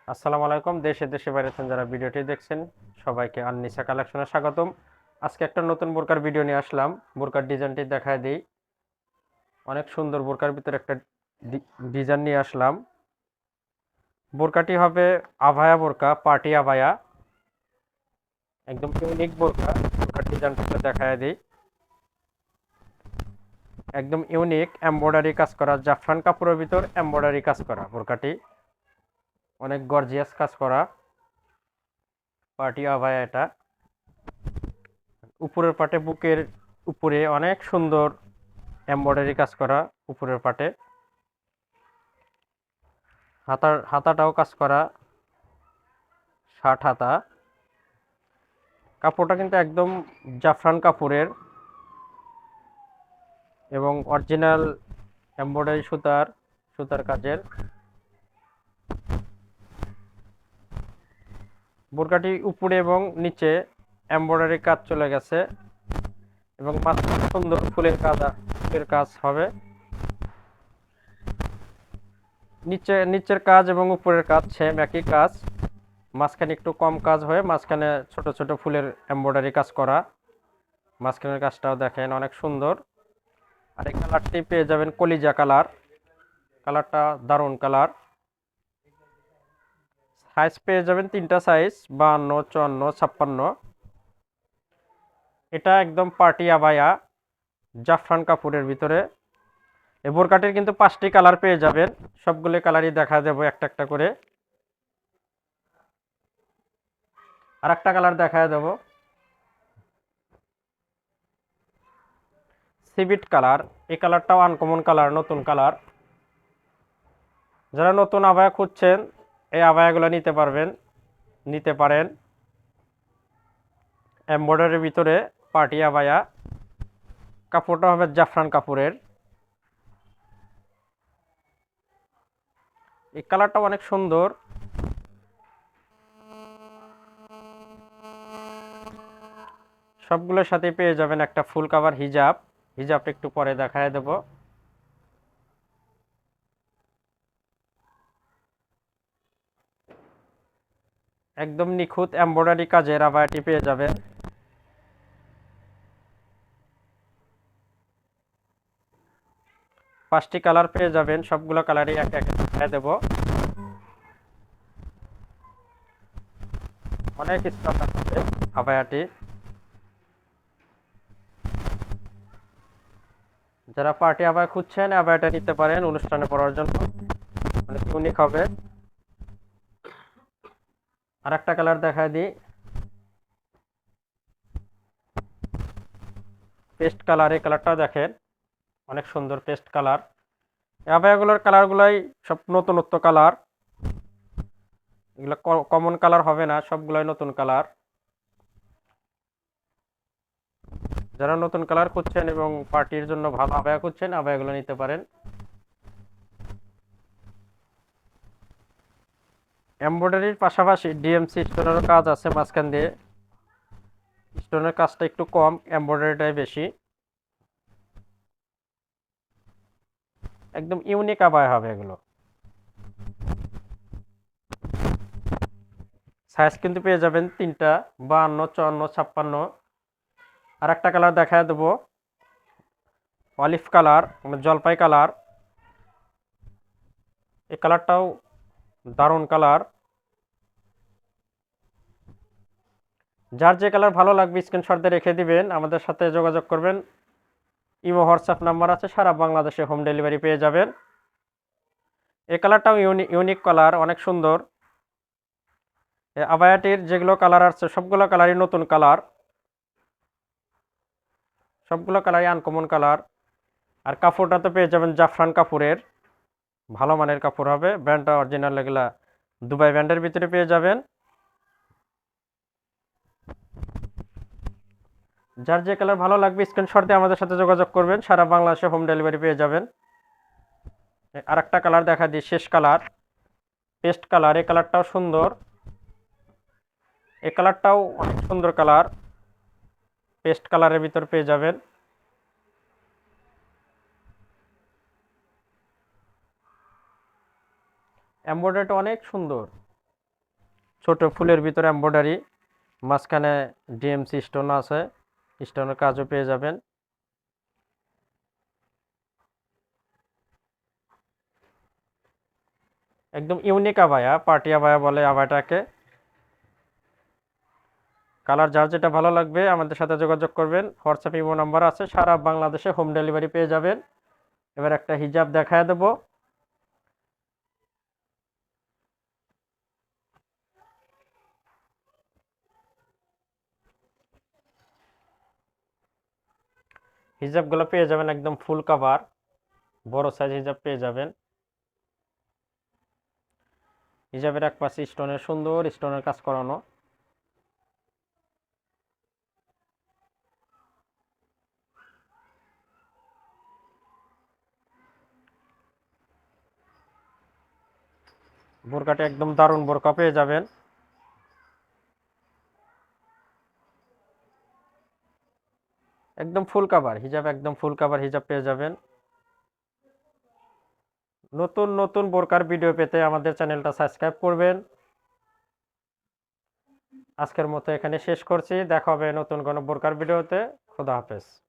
আসসালামু আলাইকুম। দেশে দেশে বাইরে থেকে যারা ভিডিওটি দেখছেন সবাইকে আননিসা কালেকশনে স্বাগতম। আজকে একটা নতুন বোরকার ভিডিও নিয়ে আসলাম। বোরকার ডিজাইনটি দেখায় দিই। অনেক সুন্দর বোরকার ভিতরে একটা ডিজাইন নিয়ে আসলাম। বোরকাটি হবে আভায়া বোরকা, পার্টি আভায়া, একদম ইউনিক বোরকা। বোরকার ডিজাইনটা দেখায় দিই। একদম ইউনিক এমব্রয়ডারি কাজ করা, জাফরান কাপড়ের ভিতর এমব্রয়ডারি কাজ করা বোরকাটি, অনেক গর্জিয়াস কাজ করা পার্টি আভায়া এটা। উপরের পাটে বুকের উপরে অনেক সুন্দর এমব্রয়ডারি কাজ করা উপরের পাটে, হাতাটাও কাজ করা, শার্ট হাতা। কাপড়টা কিন্তু একদম জাফরান কাপড়ের এবং অরিজিনাল এমব্রয়ডারি সুতার কাজের। বোরকাটি উপরে এবং নিচে এমব্রয়ডারি কাজ চলে গেছে এবং মাঝখানে সুন্দর ফুলের কাজ হবে। নিচের কাজ এবং উপরের কাজ সেম একই কাজ, মাঝখানে একটু কম কাজ হয়ে মাঝখানে ছোট ছোট ফুলের এমব্রয়ডারি কাজ করা। মাঝখানের কাজটাও দেখেন অনেক সুন্দর। আর এই কালারটি পেয়ে যাবেন কলিজা কালার। কালারটা দারুণ কালার। সাইজ পেয়ে যাবেন তিনটা সাইজ, 52, 54, 56। এটা একদম পার্টি আবায়া জাফরান কাপড়ের ভিতরে। এই বোরকাটির কিন্তু 5টি কালার পেয়ে যাবেন। সবগুলো কালারই দেখা দেবো একটা একটা করে। আর একটা কালার দেখা দেবো, সিভিট কালার। এই কালারটাও আনকমন কালার, নতুন কালার। যারা নতুন আবায়া খুঁজছেন এই আবায়াগুলো নিতে পারেন। এমব্রয়ডারির ভিতরে পার্টি আবায়া, কাপড়টা হবে জাফরান কাপড়ের। এই কালারটা অনেক সুন্দর। সবগুলোর সাথে পেয়ে যাবেন একটা ফুল কাভার হিজাব। হিজাবটা একটু পরে দেখায় দেব। একদম নিখুঁত এমব্রয়ডারি কাজের আবায়াটি পেয়ে যাবেন। 5টি কালার পেয়ে যাবেন, সবগুলো কালারই একে একে দেখায় দেব। অনেক স্টক আছে আবায়াটি। যারা পার্টি আবায়া খুঁজছেন আবায়াটা নিতে পারেন অনুষ্ঠানে পরার জন্য, অনেক ইউনিক হবে। আর একটা কালার দেখায় দিই, পেস্ট কালার। এই কালারটাও দেখেন অনেক সুন্দর পেস্ট কালার। আবায়াগুলোর কালারগুলাই সব নতুনত্ব কালার, এগুলো কমন কালার হবে না, সবগুলাই নতুন কালার। যারা নতুন কালার খুঁজছেন এবং পার্টির জন্য ভালো আবায়া খুঁজছেন আবায়াগুলো নিতে পারেন। এমব্রয়ডারির পাশাপাশি ডিএমসি স্টোনের কাজ আছে মাঝখান দিয়ে। স্টোনের কাজটা একটু কম, এমব্রয়ডারিটাই বেশি। একদম ইউনিক আবায়া হবে এগুলো। সাইজ কিন্তু পেয়ে যাবেন তিনটা, 52, 54, 56। আর একটা কালার দেখায় দেবো, অলিভ কালার, মানে জলপাই কালার। এই কালারটাও দারুণ কালার। যার যে কালার ভালো লাগবে স্ক্রিনশট দিয়ে রেখে দিবেন, আমাদের সাথে যোগাযোগ করবেন। ইমো হোয়াটসঅ্যাপ নাম্বার আছে, সারা বাংলাদেশে হোম ডেলিভারি পেয়ে যাবেন। এই কালারটাও ইউনিক কালার, অনেক সুন্দর। আবায়াটির যেগুলো কালার আছে সবগুলো কালারই নতুন কালার, সবগুলো কালারই আনকমন কালার। আর কাপড়টা তো পেয়ে যাবেন জাফরান কাপড়ের, ভালো মানের কাপড় হবে। ব্র্যান্ডটা অরিজিনাল, এগুলা দুবাই ব্র্যান্ডের ভিতরে পেয়ে যাবেন। যার যে কালার ভালো লাগবে স্ক্রিনশট দিয়ে আমাদের সাথে যোগাযোগ করবেন, সারা বাংলাদেশে হোম ডেলিভারি পেয়ে যাবেন। আর একটা কালার দেখা দিই, শেষ কালার, পেস্ট কালার। এই কালারটাও সুন্দর, এই কালারটাও অনেক সুন্দর কালার, পেস্ট কালারের ভিতর পেয়ে যাবেন। এমব্রয়ডারিটা অনেক সুন্দর। ছোট ফুলের ভিতরে এমব্রয়ডারি, মাঝখানে ডিএমসি স্টোন আছে, স্টোনের কাজও পেয়ে যাবেন। একদম ইউনিক আবায়া, পার্টি আবায়া বলে আবায়াটাকে। কালার যার যেটা ভালো লাগবে আমাদের সাথে যোগাযোগ করবেন, হোয়াটসঅ্যাপ ইমো নাম্বার আছে, সারা বাংলাদেশে হোম ডেলিভারি পেয়ে যাবেন। এবার একটা হিজাব দেখায় দেবো। হিজাবগুলো পেয়ে যাবেন একদম ফুল কাভার, বড় সাইজ হিজাব পেয়ে যাবেন। হিজাবের এক পাশে স্টোনের সুন্দর স্টোনের কাজ করানো। বোরকাটা একদম দারুণ বোরকা পেয়ে যাবেন। একদম ফুল কাভার হিজাব, একদম ফুল কাভার হিজাব পেয়ে যাবেন। নতুন নতুন বোরকার ভিডিও পেতে আমাদের চ্যানেলটা সাবস্ক্রাইব করবেন। আজকের মতো এখানে শেষ করছি, দেখা হবে নতুন কোনো বোরকার ভিডিওতে। খোদা হাফেজ।